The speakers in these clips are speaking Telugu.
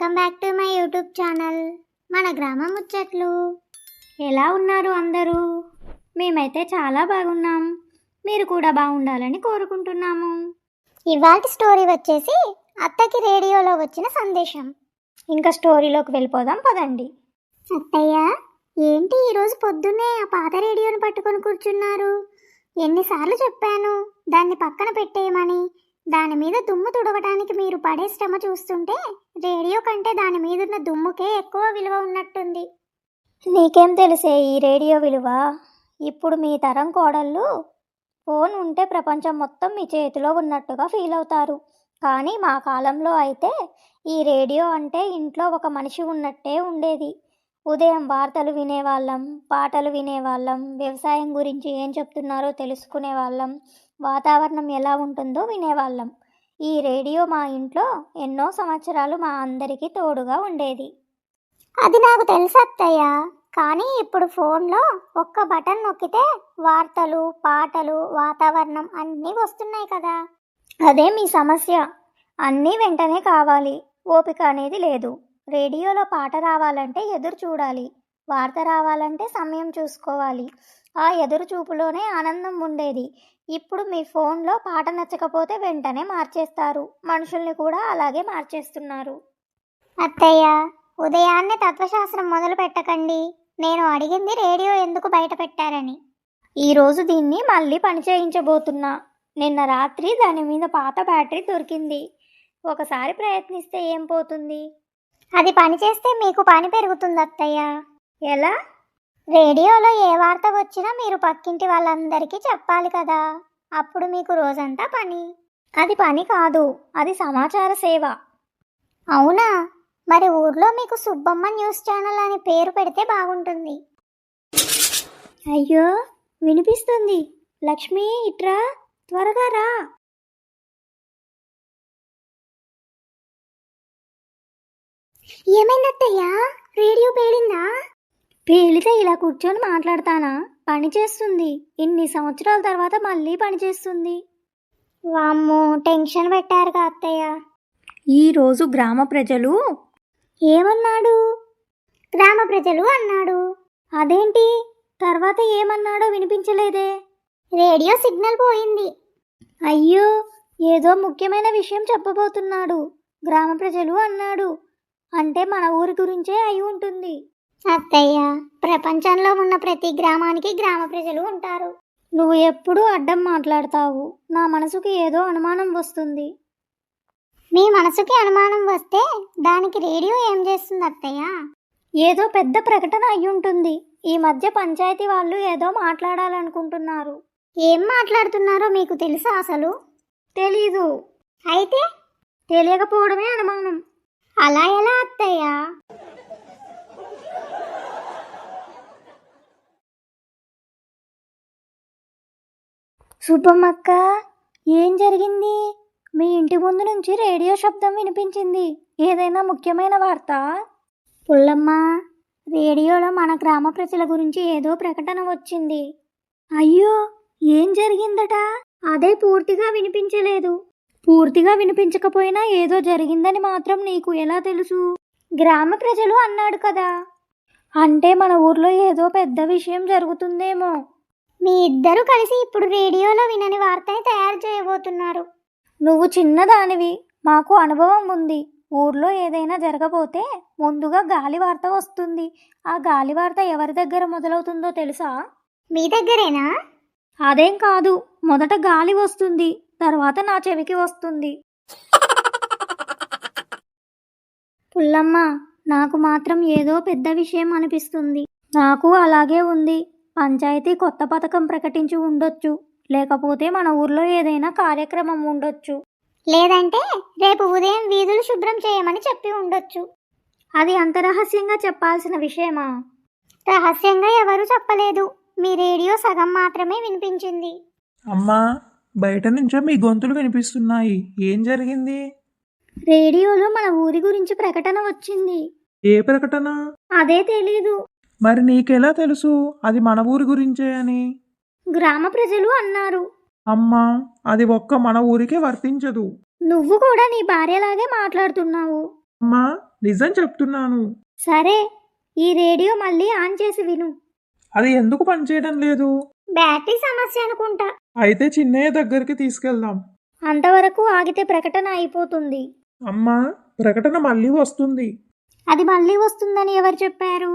Welcome back to my YouTube channel మన గ్రామ ముచ్చట్లు. ఎలా ఉన్నారు అందరూ? మేమైతే చాలా బాగున్నాం. మీరు కూడా బాగుండాలని కోరుకుంటున్నాము. ఇవాల్టి స్టోరీ వచ్చేసి అత్తకి రేడియోలో వచ్చిన సందేశం. ఇంకా స్టోరీలోకి వెళ్ళిపోదాం పదండి. అత్తయ్య, ఏంటి ఈరోజు పొద్దున్నే ఆ పాత రేడియోని పట్టుకొని కూర్చున్నారు? ఎన్నిసార్లు చెప్పాను దాన్ని పక్కన పెట్టేయమని. దాని మీద దుమ్ము తుడవటానికి మీరు పడే శ్రమ చూస్తుంటే రేడియో కంటే దాని మీదున్న దుమ్ముకే ఎక్కువ విలువ ఉన్నట్టుంది. నీకేం తెలిసే ఈ రేడియో విలువ? ఇప్పుడు మీ తరం కోడళ్ళు ఫోన్ ఉంటే ప్రపంచం మొత్తం మీ చేతిలో ఉన్నట్టుగా ఫీల్ అవుతారు. కానీ మా కాలంలో అయితే ఈ రేడియో అంటే ఇంట్లో ఒక మనిషి ఉన్నట్టే ఉండేది. ఉదయం వార్తలు వినేవాళ్ళం, పాటలు వినేవాళ్ళం, వ్యవసాయం గురించి ఏం చెప్తున్నారో తెలుసుకునేవాళ్ళం, వాతావరణం ఎలా ఉంటుందో వినేవాళ్ళం. ఈ రేడియో మా ఇంట్లో ఎన్నో సంవత్సరాలు మా అందరికీ తోడుగా ఉండేది. అది నాకు తెలుసు అత్తయ్య, కానీ ఇప్పుడు ఫోన్లో ఒక్క బటన్ నొక్కితే వార్తలు, పాటలు, వాతావరణం అన్నీ వస్తున్నాయి కదా. అదే మీ సమస్య. అన్నీ వెంటనే కావాలి, ఓపిక అనేది లేదు. రేడియోలో పాట రావాలంటే ఎదురు చూడాలి, వార్త రావాలంటే సమయం చూసుకోవాలి. ఆ ఎదురు చూపులోనే ఆనందం ఉండేది. ఇప్పుడు మీ ఫోన్లో పాట నచ్చకపోతే వెంటనే మార్చేస్తారు. మనుషుల్ని కూడా అలాగే మార్చేస్తున్నారు. అత్తయ్య, ఉదయాన్నే తత్వశాస్త్రం మొదలు పెట్టకండి. నేను అడిగింది రేడియో ఎందుకు బయట పెట్టారని. ఈరోజు దీన్ని మళ్ళీ పని చేయించబోతున్నా. నిన్న రాత్రి దాని మీద పాత బ్యాటరీ దొరికింది. ఒకసారి ప్రయత్నిస్తే ఏం పోతుంది? అది పనిచేస్తే మీకు పని పెరుగుతుంది అత్తయ్య. ఎలా? రేడియోలో ఏ వార్త వచ్చినా మీరు పక్కింటి వాళ్ళందరికీ చెప్పాలి కదా. అప్పుడు మీకు రోజంతా పని. అది పని కాదు, అది సమాచార సేవ. అవునా? మరి ఊర్లో మీకు సుబ్బమ్మ న్యూస్ ఛానల్ అని పేరు పెడితే బాగుంటుంది. అయ్యో, వినిపిస్తుంది. లక్ష్మి, ఇట్రా, త్వరగా రా. ఏమైందత్తయ్యా? రేడియో పేలిందా? పేలితే ఇలా కూర్చొని మాట్లాడతానా? పని చేస్తుంది. ఇన్ని సంవత్సరాల తర్వాత మళ్ళీ పని చేస్తుంది. వామ్మో, టెన్షన్ పెట్టారుగా అత్తయ్య. ఈరోజు గ్రామ ప్రజలు ఏమన్నాడు? గ్రామ ప్రజలు అన్నాడు. అదేంటి? తర్వాత ఏమన్నాడో వినిపించలేదే. రేడియో సిగ్నల్ పోయింది. అయ్యో, ఏదో ముఖ్యమైన విషయం చెప్పబోతున్నాడు. గ్రామ ప్రజలు అన్నాడు అంటే మన ఊరి గురించే అయి ఉంటుంది. అత్తయ్య, ప్రపంచంలో ఉన్న ప్రతి గ్రామానికి గ్రామ ప్రజలు ఉంటారు. నువ్వు ఎప్పుడూ అడ్డం మాట్లాడతావు. నా మనసుకి ఏదో అనుమానం వస్తుంది. మీ మనసుకి అనుమానం వస్తే దానికి రేడియో ఏం చేస్తుంది అత్తయ్య? ఏదో పెద్ద ప్రకటన అయి ఉంటుంది. ఈ మధ్య పంచాయతీ వాళ్ళు ఏదో మాట్లాడాలనుకుంటున్నారు. ఏం మాట్లాడుతున్నారో మీకు తెలుసా అసలు? తెలీదు. అయితే తెలియకపోవడమే అనుమానం. అలా ఎలా అత్తయ్య? సుబ్బమ్మక్క, ఏం జరిగింది? మీ ఇంటి ముందు నుంచి రేడియో శబ్దం వినిపించింది. ఏదైనా ముఖ్యమైన వార్త? పుల్లమ్మ, రేడియోలో మన గ్రామ ప్రజల గురించి ఏదో ప్రకటన వచ్చింది. అయ్యో, ఏం జరిగిందట? అదే పూర్తిగా వినిపించలేదు. పూర్తిగా వినిపించకపోయినా ఏదో జరిగిందని మాత్రం నీకు ఎలా తెలుసు? గ్రామ ప్రజలు అన్నాడు కదా. అంటే మన ఊర్లో ఏదో పెద్ద విషయం జరుగుతుందేమో. మీ ఇద్దరు కలిసి ఇప్పుడు రేడియోలో వినని వార్తని తయారు చేయబోతున్నారు. నువ్వు చిన్నదానివి, మాకు అనుభవం ఉంది. ఊర్లో ఏదైనా జరగబోతే ముందుగా గాలి వార్త వస్తుంది. ఆ గాలి వార్త ఎవరి దగ్గర మొదలవుతుందో తెలుసా? మీ దగ్గరేనా? అదేం కాదు, మొదట గాలి వస్తుంది, తర్వాత నా చెవికి వస్తుంది. పుల్లమ్మ, నాకు మాత్రం ఏదో పెద్ద విషయం అనిపిస్తుంది. నాకు అలాగే ఉంది. పంచాయతీ కొత్త పథకం ప్రకటించి ఉండొచ్చు, లేకపోతే మన ఊర్లో ఏదైనా కార్యక్రమం ఉండొచ్చు, లేదంటే రేపు ఉదయం వీధులు శుభ్రం చేయమని చెప్పి ఉండొచ్చు. అది అంత రహస్యంగా చెప్పాల్సిన విషయమా? రహస్యంగా ఎవరు చెప్పలేదు. మీ రేడియో సగం మాత్రమే వినిపించింది. అమ్మా, బయట నుంచే మీ గొంతులు వినిపిస్తున్నాయి. ఏం జరిగింది? రేడియోలో మన ఊరి గురించి ప్రకటన వచ్చింది. ఏ ప్రకటన? అదే తెలీదు. మరి నీకెలా తెలుసు అది మన ఊరి గురించే అని? గ్రామ ప్రజలు అన్నారు. అమ్మా, అది ఒక్క మన ఊరికే వర్తించదు. నువ్వు కూడా నీ భార్యలాగే మాట్లాడుతున్నావు. అమ్మా, నిజం చెప్తున్నాను. సరే, ఈ రేడియో మళ్ళీ ఆన్ చేసి విను. అది ఎందుకు పనిచేయడం లేదు? బ్యాటరీ సమస్య అనుకుంటా. అయితే చిన్నయ్య దగ్గరికి తీసుకెళ్దాం. అంతవరకు ఆగితే ప్రకటన అయిపోతుంది. అమ్మా, ప్రకటన మళ్ళీ వస్తుంది. అది మళ్ళీ వస్తుందని ఎవరు చెప్పారు?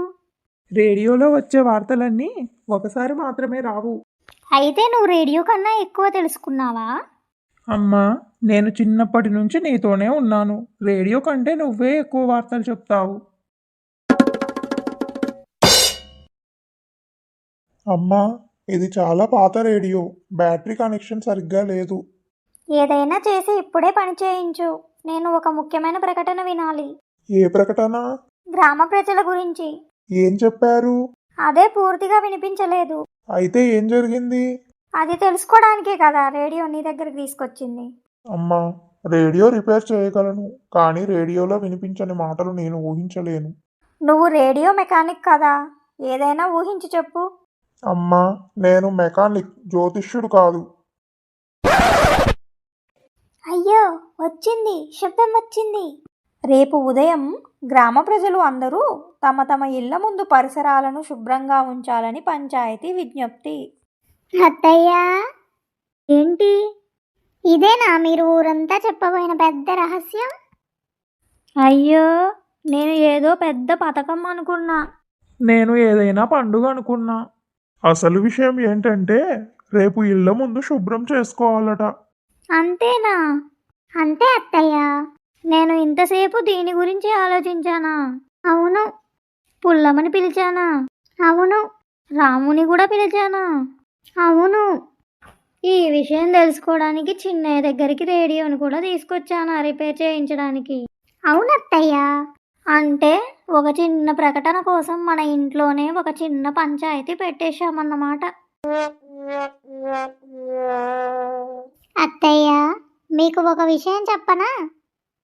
రేడియోలో వచ్చే వార్తలన్నీ ఒకసారి మాత్రమే రావు. అయితే నువ్వు రేడియో కన్నా ఎక్కువ తెలుసుకున్నావా? అమ్మా, నేను చిన్నప్పటి నుంచి నీతోనే ఉన్నాను. రేడియో కంటే నువ్వే ఎక్కువ వార్తలు చెప్తావు. అమ్మా, ఇది చాలా పాత రేడియో. బ్యాటరీ కనెక్షన్ సరిగ్గా లేదు. ఏదైనా చేసి ఇప్పుడే పని చేయించు. నేను ఒక ముఖ్యమైన ప్రకటన వినాలి. ఏ ప్రకటన? గ్రామ ప్రజల గురించి. ఏం చెప్పారు? అదే పూర్తిగా వినిపించలేదు. అయితే ఏం జరిగింది? అది తెలుసుకోవడానికే కదా రేడియో నీ దగ్గరికి తీసుకొచ్చింది. అమ్మా, రేడియో రిపేర్ చేయగలను, కానీ రేడియోలో వినిపించని మాటలు నేను ఊహించలేను. నువ్వు రేడియో మెకానిక్ కదా, ఏదైనా ఊహించి చెప్పు. అమ్మా, నేను మెకానిక్, జ్యోతిష్యుడు కాదు. అయ్యో, వచ్చింది, శబ్దం వచ్చింది. రేపు ఉదయం గ్రామ ప్రజలు అందరూ తమ తమ ఇళ్ల ముందు పరిసరాలను శుభ్రంగా ఉంచాలని పంచాయతీ విజ్ఞప్తి. అత్తయ్యా, ఏంటి ఇదేనా మీరు ఊరంతా చెప్పబోయిన పెద్ద రహస్యం? అయ్యో, నేను ఏదో పెద్ద పథకం అనుకున్నా. నేను ఏదైనా పండుగ అనుకున్నా. అసలు విషయం ఏంటంటే రేపు ఇళ్ళ ముందు శుభ్రం చేసుకోవాలట. అంతేనా? అంతే అత్తయ్య, నేను ఇంతసేపు దీని గురించి ఆలోచించానా? అవును. పుల్లమ్మని పిలిచానా? అవును. రాముని కూడా పిలిచానా? అవును. ఈ విషయం తెలుసుకోవడానికి చిన్నయ్య దగ్గరికి రేడియోని కూడా తీసుకొచ్చానా రిపేర్ చేయించడానికి. అవునత్తయ్య. అంటే ఒక చిన్న ప్రకటన కోసం మన ఇంట్లోనే ఒక చిన్న పంచాయతీ పెట్టేశామన్నమాట. అత్తయ్య, మీకు ఒక విషయం చెప్పనా?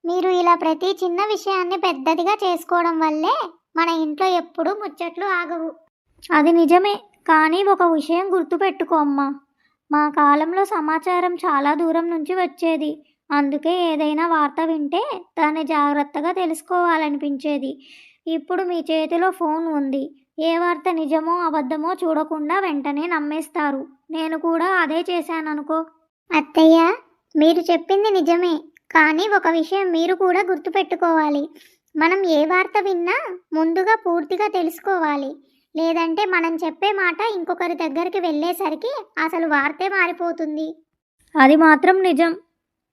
మీరు ఇలా ప్రతి చిన్న విషయాన్ని పెద్దదిగా చేసుకోవడం వల్లే మన ఇంట్లో ఎప్పుడూ ముచ్చట్లు ఆగవు. అది నిజమే, కానీ ఒక విషయం గుర్తుపెట్టుకో అమ్మా. మా కాలంలో సమాచారం చాలా దూరం నుంచి వచ్చేది. అందుకే ఏదైనా వార్త వింటే దాన్ని జాగ్రత్తగా తెలుసుకోవాలనిపించేది. ఇప్పుడు మీ చేతిలో ఫోన్ ఉంది. ఏ వార్త నిజమో అబద్ధమో చూడకుండా వెంటనే నమ్మేస్తారు. నేను కూడా అదే చేశాననుకో. అత్తయ్య, మీరు చెప్పింది నిజమే, కానీ ఒక విషయం మీరు కూడా గుర్తుపెట్టుకోవాలి. మనం ఏ వార్త విన్నా ముందుగా పూర్తిగా తెలుసుకోవాలి. లేదంటే మనం చెప్పే మాట ఇంకొకరి దగ్గరికి వెళ్ళేసరికి అసలు వార్తే మారిపోతుంది. అది మాత్రం నిజం.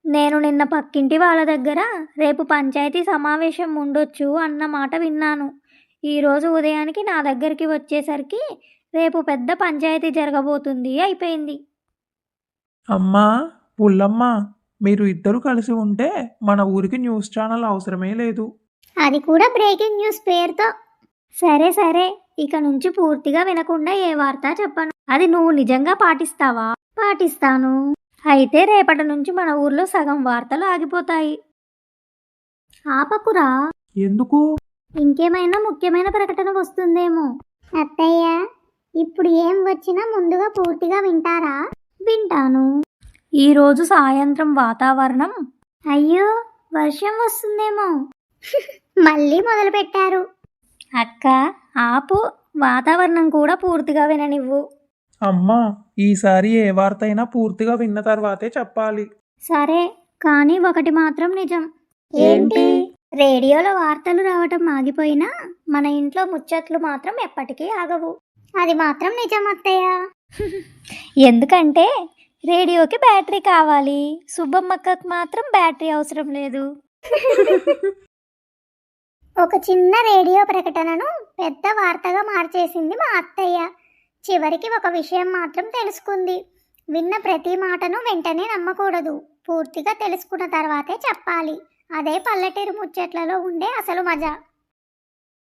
నేను నిన్న పక్కింటి వాళ్ళ దగ్గర రేపు పంచాయతీ సమావేశం ఉండొచ్చు అన్న మాట విన్నాను. ఈరోజు ఉదయానికి నా దగ్గరికి వచ్చేసరికి రేపు పెద్ద పంచాయతీ జరగబోతుంది అయిపోయింది. అమ్మా, పుల్లమ్మ, మీరు ఇద్దరు కలిసి ఉంటే మన ఊరికి న్యూస్ ఛానల్ అవసరమే లేదు. అది కూడా బ్రేకింగ్ న్యూస్ పేరుతో. సరే సరే, ఇక నుంచి పూర్తిగా వినకుండా ఏ వార్త చెప్పను. అది నువ్వు నిజంగా పాటిస్తావా? పాటిస్తాను. అయితే రేపటి నుంచి మన ఊర్లో సగం వార్తలు ఆగిపోతాయి. ఆపకురా. ఎందుకు? ఇంకేమైనా ముఖ్యమైన ప్రకటన వస్తుందేమో. అత్తయ్య, ఇప్పుడు ఏం వచ్చినా ముందుగా పూర్తిగా వింటారా? వింటాను. ఈరోజు సాయంత్రం వాతావరణం. అయ్యో, వర్షం వస్తుందేమో. మళ్ళీ మొదలు పెట్టారు. అక్క, ఆపు, వాతావరణం కూడా పూర్తిగా విననివ్వు. అమ్మా, ఈసారి ఏ వార్త అయినా పూర్తిగా విన్న తర్వాతే చెప్పాలి. సరే, కానీ ఒకటి మాత్రం నిజం. ఏంటి? రేడియోలో వార్తలు రావటం ఆగిపోయినా మన ఇంట్లో ముచ్చట్లు మాత్రం ఎప్పటికీ ఆగవు. అది మాత్రం నిజం అత్తయ్య. ఎందుకంటే రేడియోకి బ్యాటరీ కావాలి, సుబ్బమ్మక్కకు మాత్రం బ్యాటరీ అవసరం లేదు. ఒక చిన్న రేడియో ప్రకటనను పెద్ద వార్తగా మార్చేసింది మా అత్తయ్య. చివరికి ఒక విషయం మాత్రం తెలుసుకుంది. విన్న ప్రతి మాటను వెంటనే నమ్మకూడదు. పూర్తిగా తెలుసుకున్న తర్వాతే చెప్పాలి. అదే పల్లెటూరు ముచ్చట్లలో ఉండే అసలు మజా.